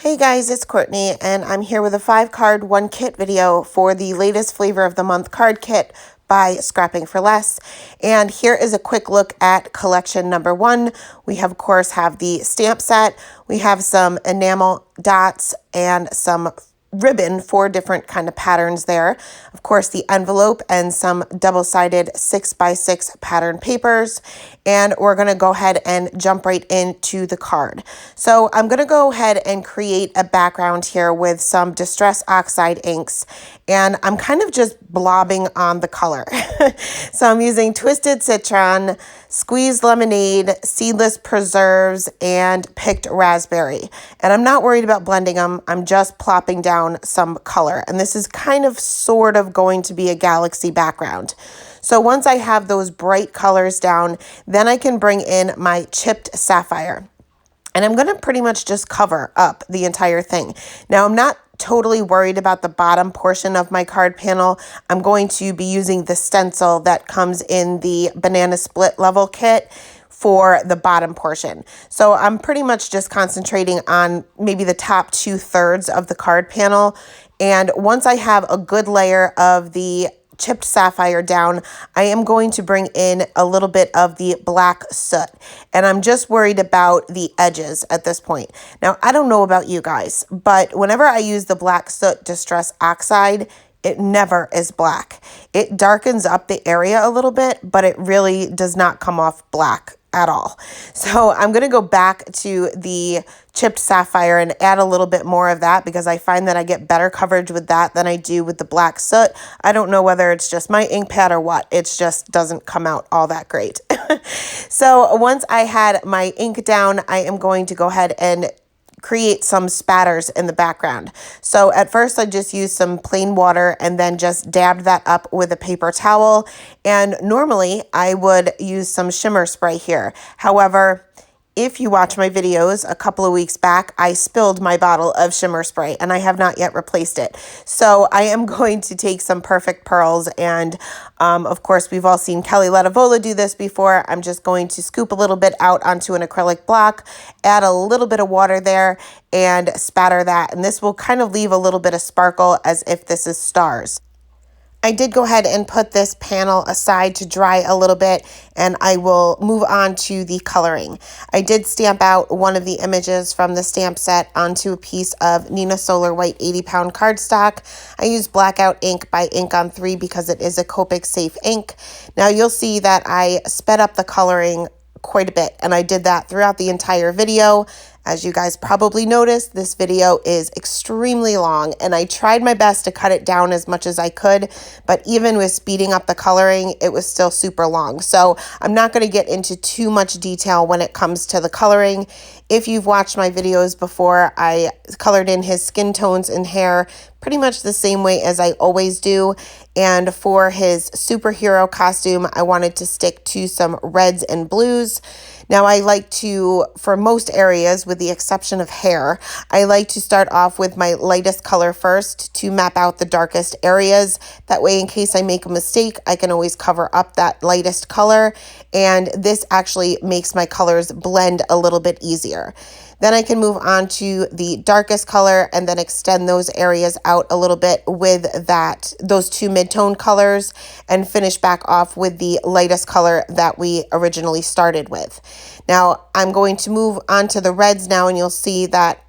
Hey guys, it's Courtney, and I'm here with a 5-card 1 kit video for the latest flavor of the month card kit by Scrapping for Less. And here is a quick look at collection number 1. We have, of course, the stamp set. We have some enamel dots and some ribbon, 4 different kind of patterns there. Of course, the envelope and some double-sided 6x6 pattern papers. And we're going to go ahead and jump right into the card. So I'm going to go ahead and create a background here with some Distress Oxide inks. And I'm kind of just blobbing on the color. So I'm using Twisted Citron, Squeezed Lemonade, Seedless Preserves, and Picked Raspberry. And I'm not worried about blending them. I'm just plopping down some color. And this is kind of sort of going to be a galaxy background. So once I have those bright colors down, then I can bring in my chipped sapphire. And I'm going to pretty much just cover up the entire thing. Now, I'm not totally worried about the bottom portion of my card panel. I'm going to be using the stencil that comes in the banana split level kit for the bottom portion. So I'm pretty much just concentrating on maybe the top 2/3 of the card panel. And once I have a good layer of the chipped sapphire down, I am going to bring in a little bit of the black soot. And I'm just worried about the edges at this point. Now, I don't know about you guys, but whenever I use the black soot Distress Oxide, it never is black. It darkens up the area a little bit, but it really does not come off black at all. So I'm going to go back to the chipped sapphire and add a little bit more of that because I find that I get better coverage with that than I do with the black soot. I don't know whether it's just my ink pad or what. It just doesn't come out all that great. So once I had my ink down, I am going to go ahead and create some spatters in the background. So at first I just used some plain water and then just dabbed that up with a paper towel. And normally I would use some shimmer spray here. However, if you watch my videos a couple of weeks back, I spilled my bottle of shimmer spray and I have not yet replaced it. So I am going to take some Perfect Pearls and of course we've all seen Kelly Letavola do this before. I'm just going to scoop a little bit out onto an acrylic block, add a little bit of water there and spatter that. And this will kind of leave a little bit of sparkle as if this is stars. I did go ahead and put this panel aside to dry a little bit, and I will move on to the coloring. I did stamp out one of the images from the stamp set onto a piece of Nina Solar White 80-pound cardstock. I used Blackout ink by Ink on 3 because it is a Copic safe ink. Now you'll see that I sped up the coloring quite a bit, and I did that throughout the entire video. As you guys probably noticed, this video is extremely long, and I tried my best to cut it down as much as I could, but even with speeding up the coloring, it was still super long. So I'm not going to get into too much detail when it comes to the coloring. If you've watched my videos before, I colored in his skin tones and hair pretty much the same way as I always do. And for his superhero costume, I wanted to stick to some reds and blues. Now I like to, for most areas, with the exception of hair, I like to start off with my lightest color first to map out the darkest areas. That way, in case I make a mistake, I can always cover up that lightest color. And this actually makes my colors blend a little bit easier. Then I can move on to the darkest color and then extend those areas out a little bit with those 2 mid-tone colors and finish back off with the lightest color that we originally started with. Now I'm going to move on to the reds now, and you'll see that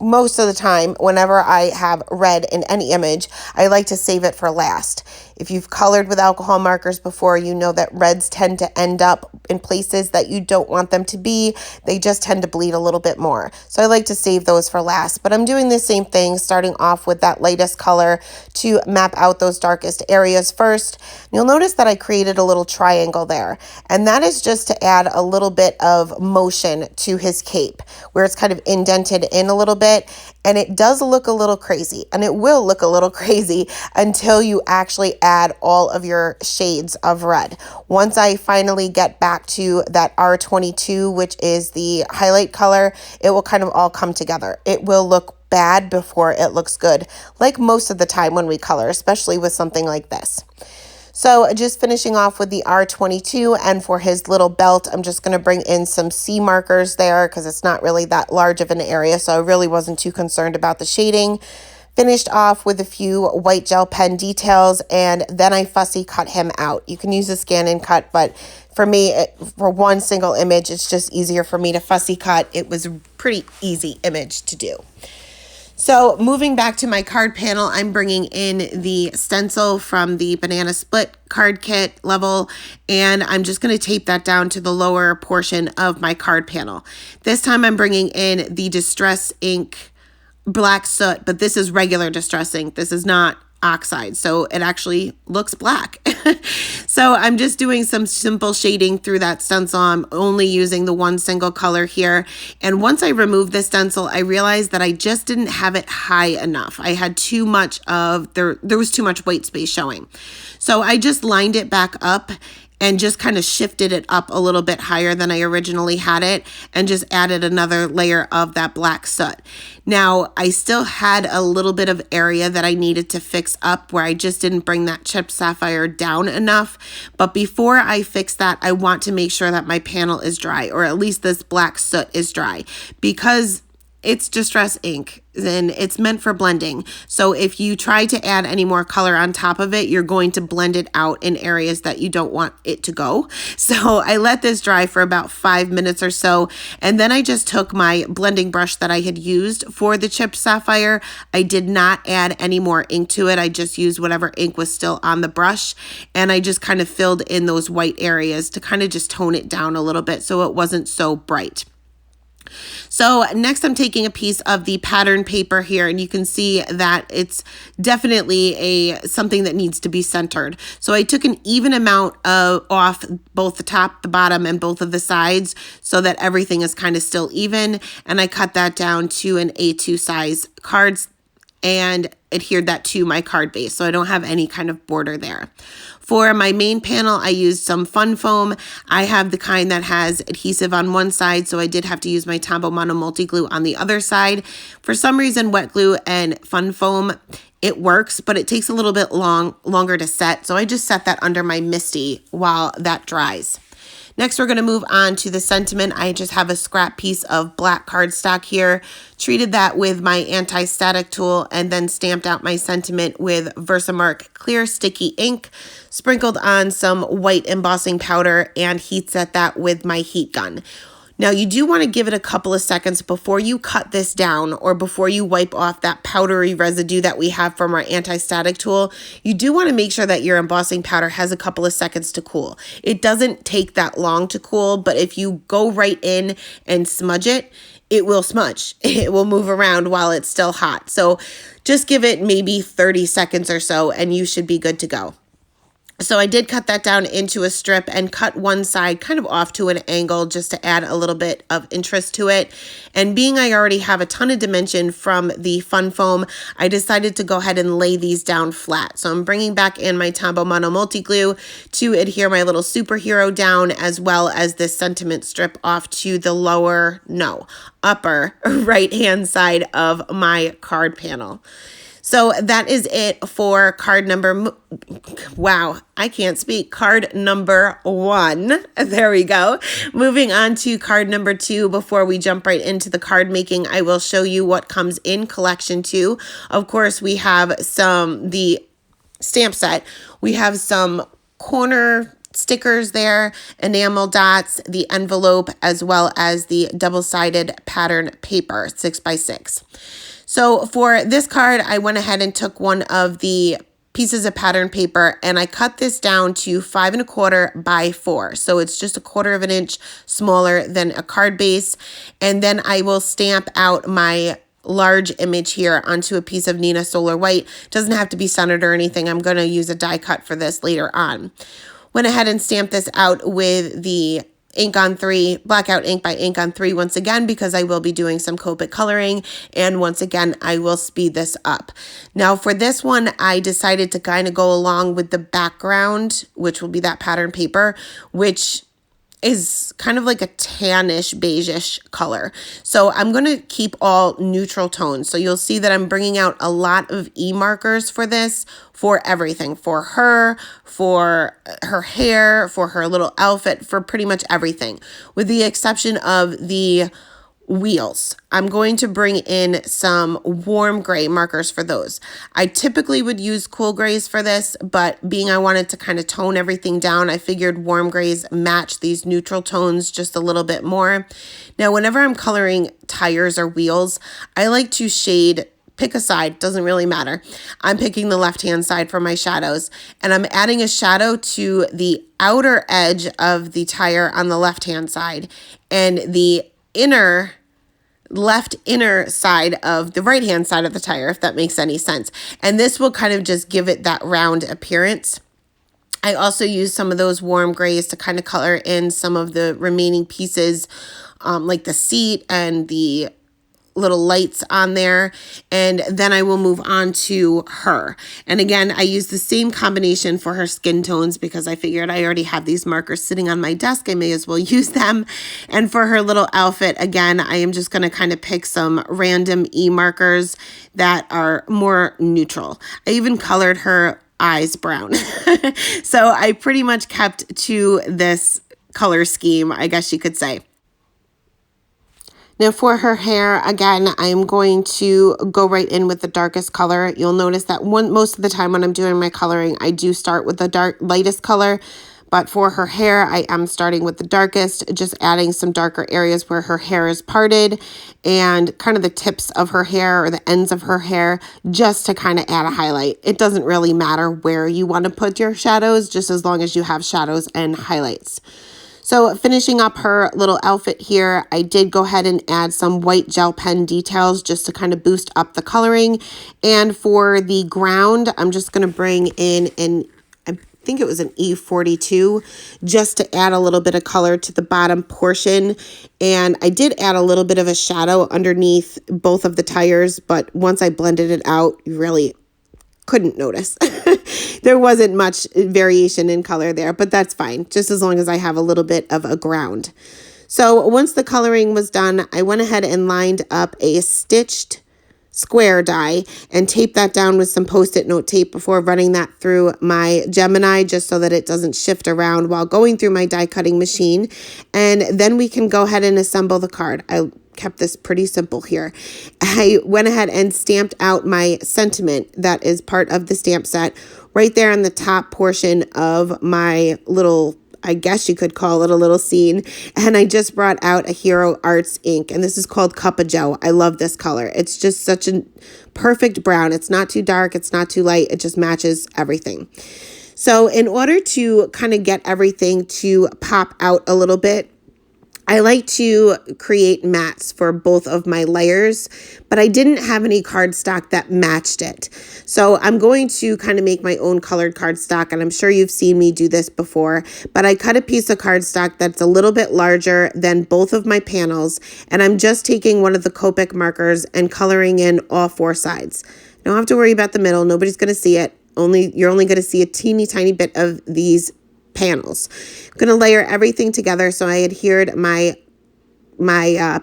most of the time, whenever I have red in any image, I like to save it for last. If you've colored with alcohol markers before, you know that reds tend to end up in places that you don't want them to be. They just tend to bleed a little bit more. So I like to save those for last. But I'm doing the same thing, starting off with that lightest color to map out those darkest areas first. You'll notice that I created a little triangle there. And that is just to add a little bit of motion to his cape, where it's kind of indented in a little bit. And it does look a little crazy, and it will look a little crazy until you actually add all of your shades of red. Once I finally get back to that R22, which is the highlight color, it will kind of all come together. It will look bad before it looks good, like most of the time when we color, especially with something like this. So just finishing off with the R22, and for his little belt, I'm just going to bring in some C markers there because it's not really that large of an area, so I really wasn't too concerned about the shading. Finished off with a few white gel pen details, and then I fussy cut him out. You can use a scan and cut, but for me, for one single image, it's just easier for me to fussy cut. It was a pretty easy image to do. So moving back to my card panel, I'm bringing in the stencil from the Banana Split card kit level, and I'm just going to tape that down to the lower portion of my card panel. This time I'm bringing in the Distress Ink Black Soot, but this is regular Distress Ink. This is not oxide, so it actually looks black. So I'm just doing some simple shading through that stencil. I'm only using the one single color here. And once I removed the stencil, I realized that I just didn't have it high enough. I had too much of, there was too much white space showing. So I just lined it back up and just kind of shifted it up a little bit higher than I originally had it, and just added another layer of that black soot. Now, I still had a little bit of area that I needed to fix up where I just didn't bring that chipped sapphire down enough. But before I fix that, I want to make sure that my panel is dry, or at least this black soot is dry, because it's Distress Ink and it's meant for blending. So if you try to add any more color on top of it, you're going to blend it out in areas that you don't want it to go. So I let this dry for about 5 minutes or so. And then I just took my blending brush that I had used for the chipped sapphire. I did not add any more ink to it. I just used whatever ink was still on the brush. And I just kind of filled in those white areas to kind of just tone it down a little bit so it wasn't so bright. So next I'm taking a piece of the pattern paper here, and you can see that it's definitely something that needs to be centered. So I took an even amount off both the top, the bottom, and both of the sides so that everything is kind of still even, and I cut that down to an A2 size cards and adhered that to my card base, so I don't have any kind of border there. For my main panel, I used some Fun Foam. I have the kind that has adhesive on one side, so I did have to use my Tombow Mono Multi Glue on the other side. For some reason, wet glue and Fun Foam, it works, but it takes a little bit longer to set, so I just set that under my Misty while that dries. Next, we're going to move on to the sentiment. I just have a scrap piece of black cardstock here, treated that with my anti-static tool, and then stamped out my sentiment with Versamark clear sticky ink, sprinkled on some white embossing powder, and heat set that with my heat gun. Now, you do want to give it a couple of seconds before you cut this down, or before you wipe off that powdery residue that we have from our anti-static tool. You do want to make sure that your embossing powder has a couple of seconds to cool. It doesn't take that long to cool, but if you go right in and smudge it, it will smudge. It will move around while it's still hot. So just give it maybe 30 seconds or so, and you should be good to go. So I did cut that down into a strip and cut one side kind of off to an angle just to add a little bit of interest to it. And being I already have a ton of dimension from the Fun Foam, I decided to go ahead and lay these down flat. So I'm bringing back in my Tombow Mono Multi Glue to adhere my little superhero down, as well as this sentiment strip off to the upper right-hand side of my card panel. So that is it for card number, wow, I can't speak, card number 1. There we go. Moving on to card number 2. Before we jump right into the card making, I will show you what comes in collection 2. Of course, we have the stamp set. We have some corner stickers there, enamel dots, the envelope, as well as the double-sided pattern paper, 6x6. So for this card, I went ahead and took one of the pieces of pattern paper and I cut this down to 5 1/4 by 4. So it's just 1/4 of an inch smaller than a card base. And then I will stamp out my large image here onto a piece of Neenah Solar White. Doesn't have to be centered or anything. I'm going to use a die cut for this later on. Went ahead and stamped this out with the ink on 3, blackout ink by ink on 3 once again, because I will be doing some Copic coloring, and once again I will speed this up. Now for this one, I decided to kind of go along with the background, which will be that pattern paper, which is kind of like a tannish, beigeish color. So I'm going to keep all neutral tones. So you'll see that I'm bringing out a lot of E markers for this, for everything, for her hair, for her little outfit, for pretty much everything, with the exception of the wheels. I'm going to bring in some warm gray markers for those. I typically would use cool grays for this, but being I wanted to kind of tone everything down, I figured warm grays match these neutral tones just a little bit more. Now, whenever I'm coloring tires or wheels, I like to shade, pick a side, doesn't really matter. I'm picking the left-hand side for my shadows, and I'm adding a shadow to the outer edge of the tire on the left-hand side and the left inner side of the right hand side of the tire, if that makes any sense. And this will kind of just give it that round appearance. I also use some of those warm grays to kind of color in some of the remaining pieces, like the seat and the little lights on there, and then I will move on to her. And again, I use the same combination for her skin tones because I figured I already have these markers sitting on my desk. I may as well use them. And for her little outfit, again, I am just going to kind of pick some random E markers that are more neutral. I even colored her eyes brown. So I pretty much kept to this color scheme, I guess you could say. Now for her hair, again, I'm going to go right in with the darkest color. You'll notice that most of the time when I'm doing my coloring, I do start with the lightest color. But for her hair, I am starting with the darkest, just adding some darker areas where her hair is parted and kind of the tips of her hair or the ends of her hair, just to kind of add a highlight. It doesn't really matter where you want to put your shadows, just as long as you have shadows and highlights. So finishing up her little outfit here, I did go ahead and add some white gel pen details just to kind of boost up the coloring. And for the ground, I'm just going to bring in I think it was an E42, just to add a little bit of color to the bottom portion. And I did add a little bit of a shadow underneath both of the tires, but once I blended it out, you really couldn't notice. There wasn't much variation in color there, but that's fine, just as long as I have a little bit of a ground. So once the coloring was done, I went ahead and lined up a stitched square die and taped that down with some Post-it note tape before running that through my Gemini, just so that it doesn't shift around while going through my die cutting machine. And then we can go ahead and assemble the card. I kept this pretty simple here. I went ahead and stamped out my sentiment that is part of the stamp set right there on the top portion of my little, I guess you could call it a little scene. And I just brought out a Hero Arts ink, and this is called Cup of Joe. I love this color. It's just such a perfect brown. It's not too dark. It's not too light. It just matches everything. So in order to kind of get everything to pop out a little bit, I like to create mats for both of my layers, but I didn't have any cardstock that matched it. So I'm going to kind of make my own colored cardstock, and I'm sure you've seen me do this before, but I cut a piece of cardstock that's a little bit larger than both of my panels, and I'm just taking one of the Copic markers and coloring in all four sides. Don't have to worry about the middle. Nobody's going to see it. You're only going to see a teeny tiny bit of these panels. I'm going to layer everything together. So I adhered my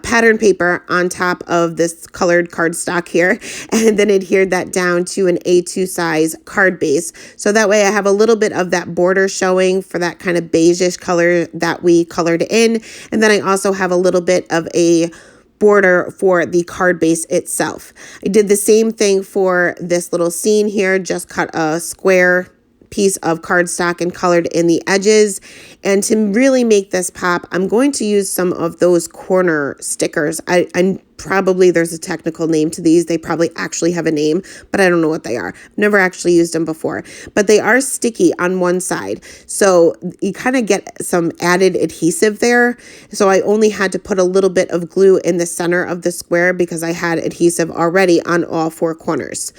pattern paper on top of this colored cardstock here, and then adhered that down to an A2 size card base. So that way I have a little bit of that border showing for that kind of beigeish color that we colored in. And then I also have a little bit of a border for the card base itself. I did the same thing for this little scene here, just cut a square piece of cardstock and colored in the edges. And to really make this pop, I'm going to use some of those corner stickers. I'm probably, there's a technical name to these. They probably actually have a name, but I don't know what they are. I've never actually used them before, but they are sticky on one side. So you kind of get some added adhesive there. So I only had to put a little bit of glue in the center of the square because I had adhesive already on all four corners.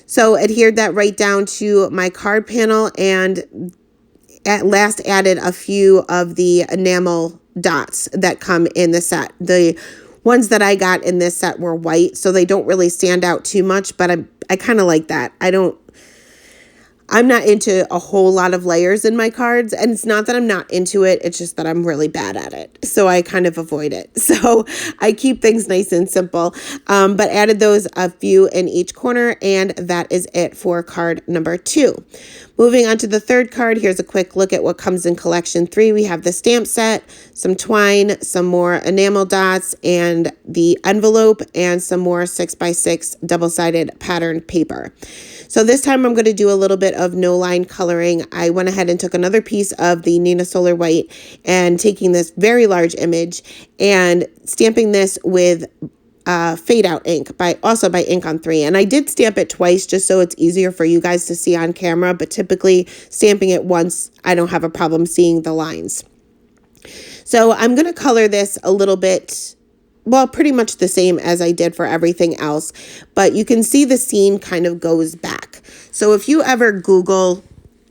So adhered that right down to my card panel, and at last added a few of the enamel dots that come in the set. The ones that I got in this set were white, so they don't really stand out too much, but I kind of like that. I'm not into a whole lot of layers in my cards, and it's not that I'm not into it, it's just that I'm really bad at it. So I kind of avoid it. So I keep things nice and simple, but added those a few in each corner, and that is it for card number 2. Moving on to the third card, here's a quick look at what comes in collection 3. We have the stamp set, some twine, some more enamel dots, and the envelope, and some more 6x6 double-sided patterned paper. So this time I'm going to do a little bit of no line coloring. I went ahead and took another piece of the Nina Solar White and taking this very large image and stamping this with fade out ink by ink on 3. And I did stamp it twice just so it's easier for you guys to see on camera, but typically stamping it once, I don't have a problem seeing the lines. So I'm going to color this a little bit, well, pretty much the same as I did for everything else, but you can see the scene kind of goes back. So if you ever Google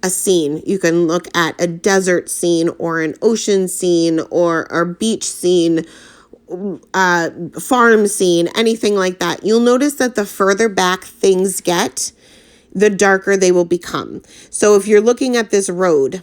a scene, you can look at a desert scene or an ocean scene or a beach scene, farm scene, anything like that. You'll notice that the further back things get, the darker they will become. So if you're looking at this road,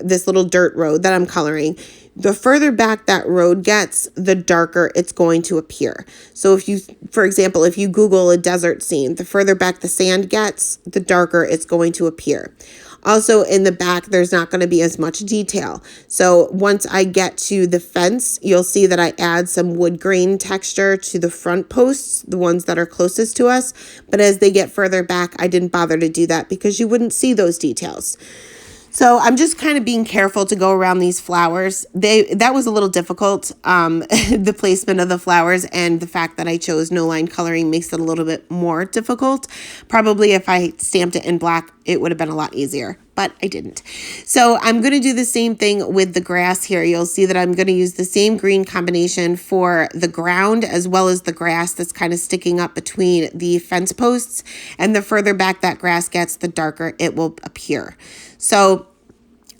this little dirt road that I'm coloring, the further back that road gets, the darker it's going to appear. So if you, for example, if you Google a desert scene, the further back the sand gets, the darker it's going to appear. Also in the back, there's not going to be as much detail. So once I get to the fence, you'll see that I add some wood grain texture to the front posts, the ones that are closest to us. But as they get further back, I didn't bother to do that because you wouldn't see those details. So I'm just kind of being careful to go around these flowers. That was a little difficult. The placement of the flowers and the fact that I chose no line coloring makes it a little bit more difficult. Probably if I stamped it in black, it would have been a lot easier, but I didn't. So I'm going to do the same thing with the grass here. You'll see that I'm going to use the same green combination for the ground as well as the grass that's kind of sticking up between the fence posts. And the further back that grass gets, the darker it will appear. So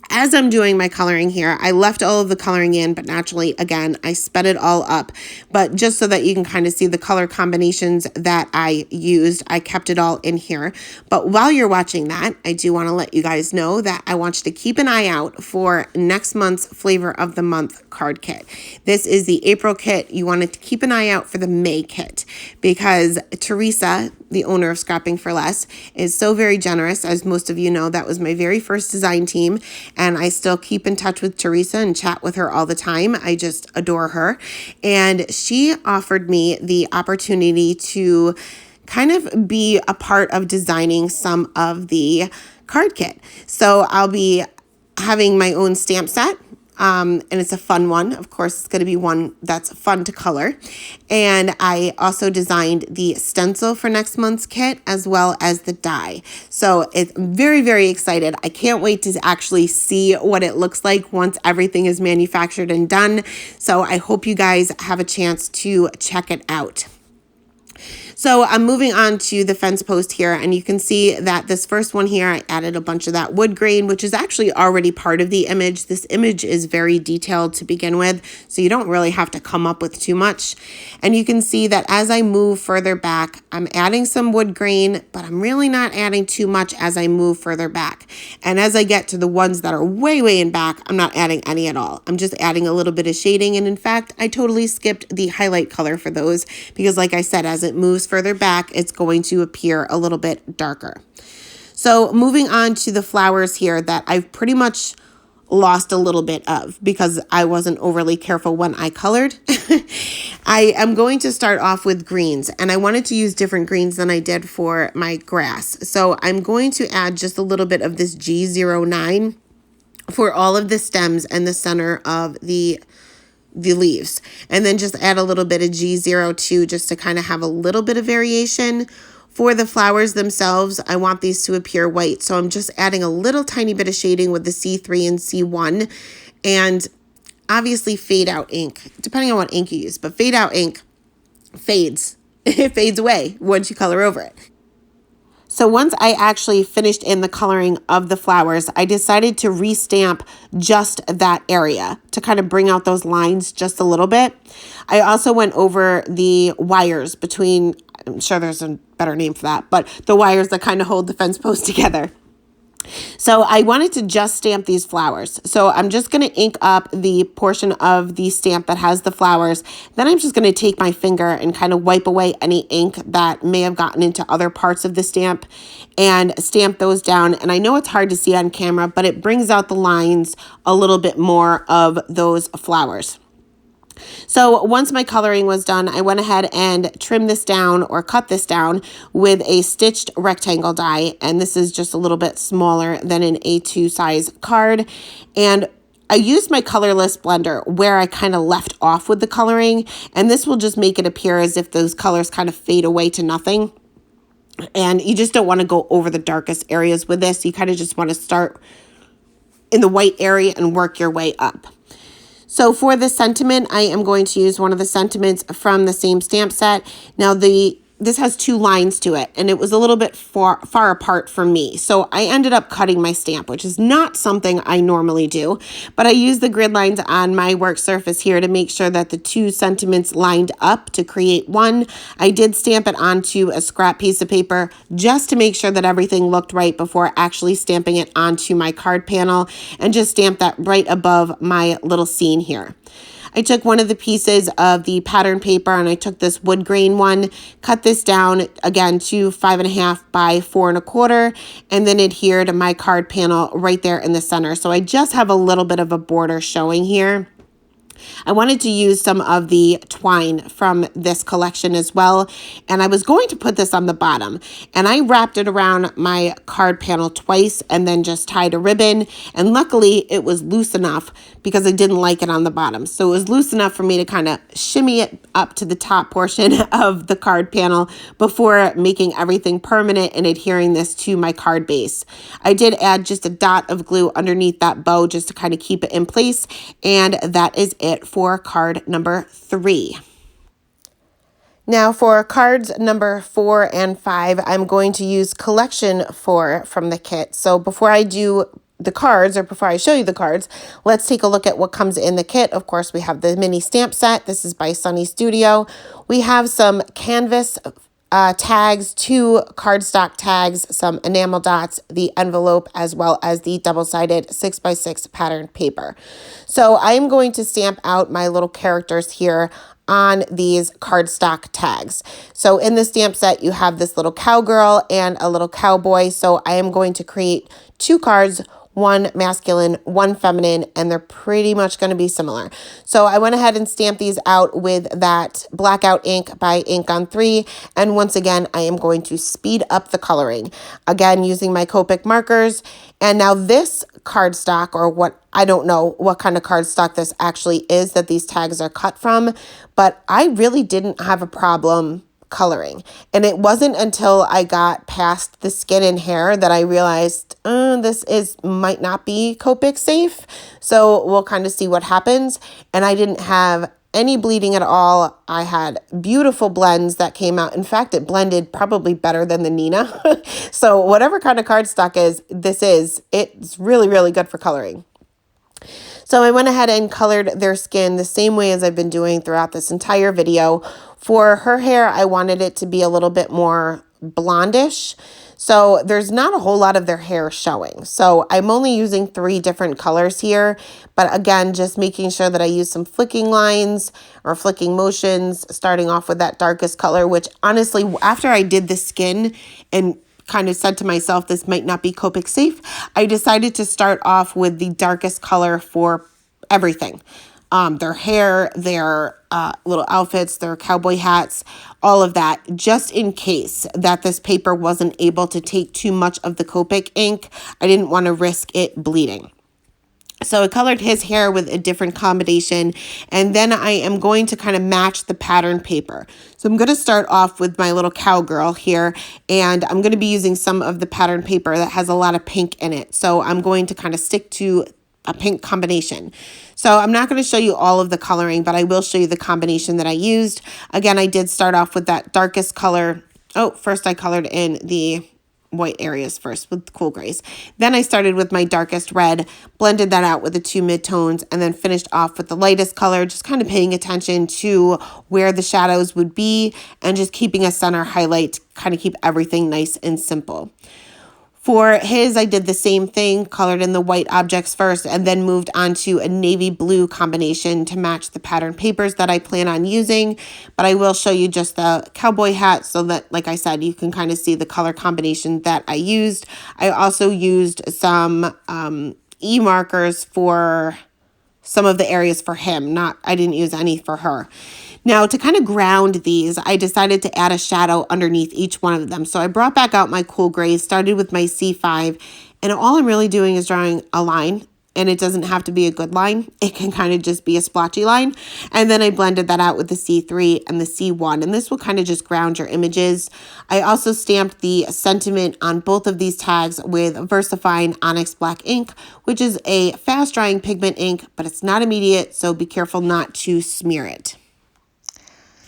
as I'm doing my coloring here, I left all of the coloring in, but naturally, again, I sped it all up. But just so that you can kind of see the color combinations that I used, I kept it all in here. But while you're watching that, I do want to let you guys know that I want you to keep an eye out for next month's Flavor of the Month card kit. This is the April kit. You want to keep an eye out for the May kit because Teresa, the owner of Scrapping for Less, is so very generous. As most of you know, that was my very first design team, and I still keep in touch with Teresa and chat with her all the time. I just adore her. And she offered me the opportunity to kind of be a part of designing some of the card kit. So I'll be having my own stamp set. And it's a fun one. Of course, it's going to be one that's fun to color. And I also designed the stencil for next month's kit as well as the die. So it's very, very excited. I can't wait to actually see what it looks like once everything is manufactured and done. So I hope you guys have a chance to check it out. So I'm moving on to the fence post here, and you can see that this first one here, I added a bunch of that wood grain, which is actually already part of the image. This image is very detailed to begin with, so you don't really have to come up with too much. And you can see that as I move further back, I'm adding some wood grain, but I'm really not adding too much as I move further back. And as I get to the ones that are way, way in back, I'm not adding any at all. I'm just adding a little bit of shading, and in fact, I totally skipped the highlight color for those because like I said, as it moves further back, it's going to appear a little bit darker. So moving on to the flowers here that I've pretty much lost a little bit of because I wasn't overly careful when I colored. I am going to start off with greens, and I wanted to use different greens than I did for my grass. So I'm going to add just a little bit of this G09 for all of the stems and the center of the leaves, and then just add a little bit of G02 just to kind of have a little bit of variation. For the flowers themselves, I want these to appear white, so I'm just adding a little tiny bit of shading with the C3 and C1, and obviously fade out ink, depending on what ink you use, but fade out ink fades. It fades away once you color over it. So once I actually finished in the coloring of the flowers, I decided to restamp just that area to kind of bring out those lines just a little bit. I also went over the wires between, I'm sure there's a better name for that, but the wires that kind of hold the fence post together. So I wanted to just stamp these flowers. So I'm just going to ink up the portion of the stamp that has the flowers. Then I'm just going to take my finger and kind of wipe away any ink that may have gotten into other parts of the stamp and stamp those down. And I know it's hard to see on camera, but it brings out the lines a little bit more of those flowers. So once my coloring was done, I went ahead and trimmed this down or cut this down with a stitched rectangle die. And this is just a little bit smaller than an A2 size card. And I used my colorless blender where I kind of left off with the coloring. And this will just make it appear as if those colors kind of fade away to nothing. And you just don't want to go over the darkest areas with this. You kind of just want to start in the white area and work your way up. So for the sentiment, I am going to use one of the sentiments from the same stamp set. Now this has two lines to it, and it was a little bit far apart for me. So I ended up cutting my stamp, which is not something I normally do, but I used the grid lines on my work surface here to make sure that the two sentiments lined up to create one. I did stamp it onto a scrap piece of paper just to make sure that everything looked right before actually stamping it onto my card panel, and just stamp that right above my little scene here. I took one of the pieces of the pattern paper and I took this wood grain one, cut this down again to 5.5 by 4.25, and then adhered my card panel right there in the center. So I just have a little bit of a border showing here. I wanted to use some of the twine from this collection as well, and I was going to put this on the bottom, and I wrapped it around my card panel twice and then just tied a ribbon, and luckily it was loose enough because I didn't like it on the bottom. So it was loose enough for me to kind of shimmy it up to the top portion of the card panel before making everything permanent and adhering this to my card base. I did add just a dot of glue underneath that bow just to kind of keep it in place, and that is it for card number 3. Now for cards number 4 and 5, I'm going to use collection 4 from the kit. So before I do the cards, or before I show you the cards, let's take a look at what comes in the kit. Of course, we have the mini stamp set. This is by Sunny Studio. We have some canvas tags, 2 cardstock tags, some enamel dots, the envelope, as well as the double-sided 6x6 pattern paper. So I am going to stamp out my little characters here on these cardstock tags. So in the stamp set, you have this little cowgirl and a little cowboy. So I am going to create 2 cards, one masculine, one feminine, and they're pretty much going to be similar. So I went ahead and stamped these out with that blackout ink by Ink on 3. And once again, I am going to speed up the coloring. Again, using my Copic markers. And now this cardstock, or what, I don't know what kind of cardstock this actually is that these tags are cut from, but I really didn't have a problem coloring. And it wasn't until I got past the skin and hair that I realized this might not be Copic safe. So we'll kind of see what happens. And I didn't have any bleeding at all. I had beautiful blends that came out. In fact, it blended probably better than the Nina. So whatever kind of cardstock it's really, really good for coloring. So I went ahead and colored their skin the same way as I've been doing throughout this entire video. For her hair, I wanted it to be a little bit more blondish. So there's not a whole lot of their hair showing. So I'm only using 3 different colors here. But again, just making sure that I use some flicking lines or flicking motions, starting off with that darkest color, which honestly, after I did the skin and kind of said to myself, this might not be Copic safe, I decided to start off with the darkest color for everything. Their hair, their little outfits, their cowboy hats, all of that, just in case that this paper wasn't able to take too much of the Copic ink. I didn't want to risk it bleeding. So I colored his hair with a different combination, and then I am going to kind of match the pattern paper. So I'm going to start off with my little cowgirl here, and I'm going to be using some of the pattern paper that has a lot of pink in it. So I'm going to kind of stick to a pink combination. So I'm not going to show you all of the coloring, but I will show you the combination that I used. Again, I did start off with that darkest color. Oh, first I colored in the white areas first with cool grays. Then I started with my darkest red, blended that out with the 2 midtones, and then finished off with the lightest color, just kind of paying attention to where the shadows would be and just keeping a center highlight to kind of keep everything nice and simple. For his, I did the same thing, colored in the white objects first, and then moved on to a navy blue combination to match the pattern papers that I plan on using. But I will show you just the cowboy hat so that, like I said, you can kind of see the color combination that I used. I also used some E-markers for some of the areas for him. I didn't use any for her. Now, to kind of ground these, I decided to add a shadow underneath each one of them. So I brought back out my cool grays, started with my C5, and all I'm really doing is drawing a line, and it doesn't have to be a good line. It can kind of just be a splotchy line. And then I blended that out with the C3 and the C1, and this will kind of just ground your images. I also stamped the sentiment on both of these tags with VersaFine Onyx Black ink, which is a fast-drying pigment ink, but it's not immediate, so be careful not to smear it.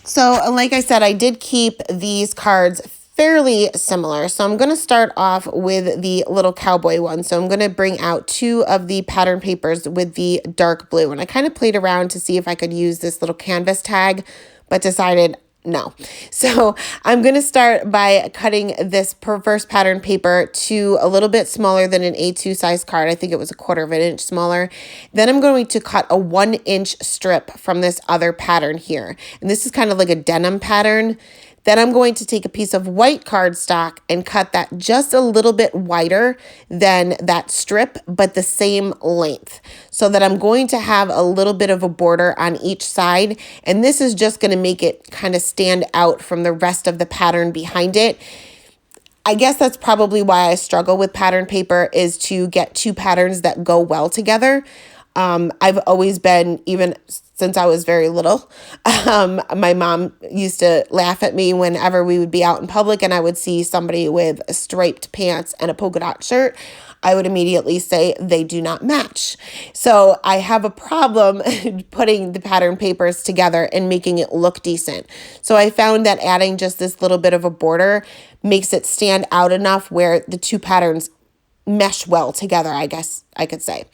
So like I said, I did keep these cards fairly similar. So I'm going to start off with the little cowboy one. So I'm going to bring out 2 of the pattern papers with the dark blue. And I kind of played around to see if I could use this little canvas tag, but decided no. So I'm going to start by cutting this first pattern paper to a little bit smaller than an A2 size card. I think it was 1/4 of an inch smaller. Then I'm going to cut a 1-inch strip from this other pattern here. And this is kind of like a denim pattern. Then I'm going to take a piece of white cardstock and cut that just a little bit wider than that strip, but the same length, so that I'm going to have a little bit of a border on each side. And this is just going to make it kind of stand out from the rest of the pattern behind it. I guess that's probably why I struggle with pattern paper, is to get 2 patterns that go well together. I've always been, even since I was very little, my mom used to laugh at me whenever we would be out in public and I would see somebody with striped pants and a polka dot shirt. I would immediately say they do not match. So I have a problem putting the pattern papers together and making it look decent. So I found that adding just this little bit of a border makes it stand out enough where the 2 patterns mesh well together, I guess I could say.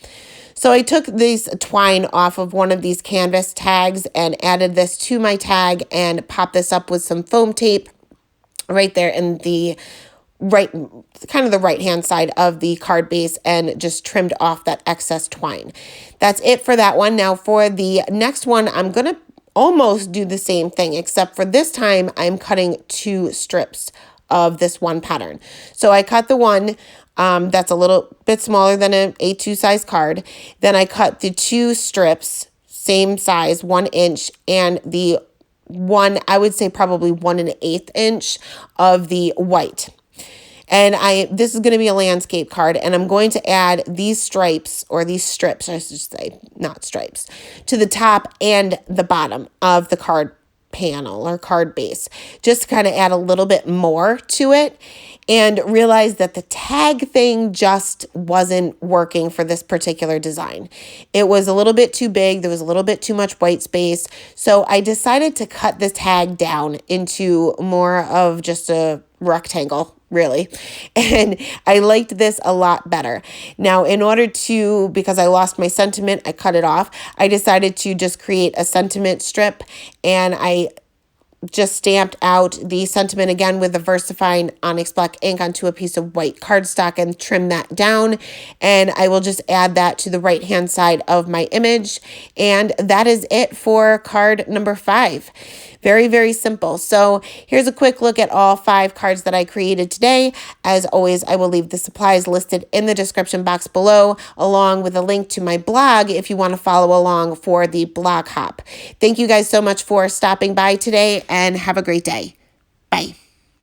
So I took this twine off of one of these canvas tags and added this to my tag and popped this up with some foam tape right there in the right-hand side of the card base, and just trimmed off that excess twine. That's it for that one. Now for the next one, I'm going to almost do the same thing, except for this time I'm cutting 2 strips of this one pattern. So I cut the one that's a little bit smaller than an A2 size card. Then I cut the 2 strips, same size, 1 inch, and the one, I would say probably 1 1/8 inch of the white. And this is going to be a landscape card, and I'm going to add these stripes, or these strips, I should say, not stripes, to the top and the bottom of the card panel or card base, just to kind of add a little bit more to it, and realize that the tag thing just wasn't working for this particular design. It was a little bit too big. There was a little bit too much white space. So I decided to cut the tag down into more of just a rectangle, really. And I liked this a lot better. Now, in order to, because I lost my sentiment, I cut it off. I decided to just create a sentiment strip, and I just stamped out the sentiment again with the VersaFine Onyx Black ink onto a piece of white cardstock and trim that down. And I will just add that to the right-hand side of my image. And that is it for card number 5. Very, very simple. So here's a quick look at all 5 cards that I created today. As always, I will leave the supplies listed in the description box below, along with a link to my blog if you want to follow along for the blog hop. Thank you guys so much for stopping by today, and have a great day. Bye.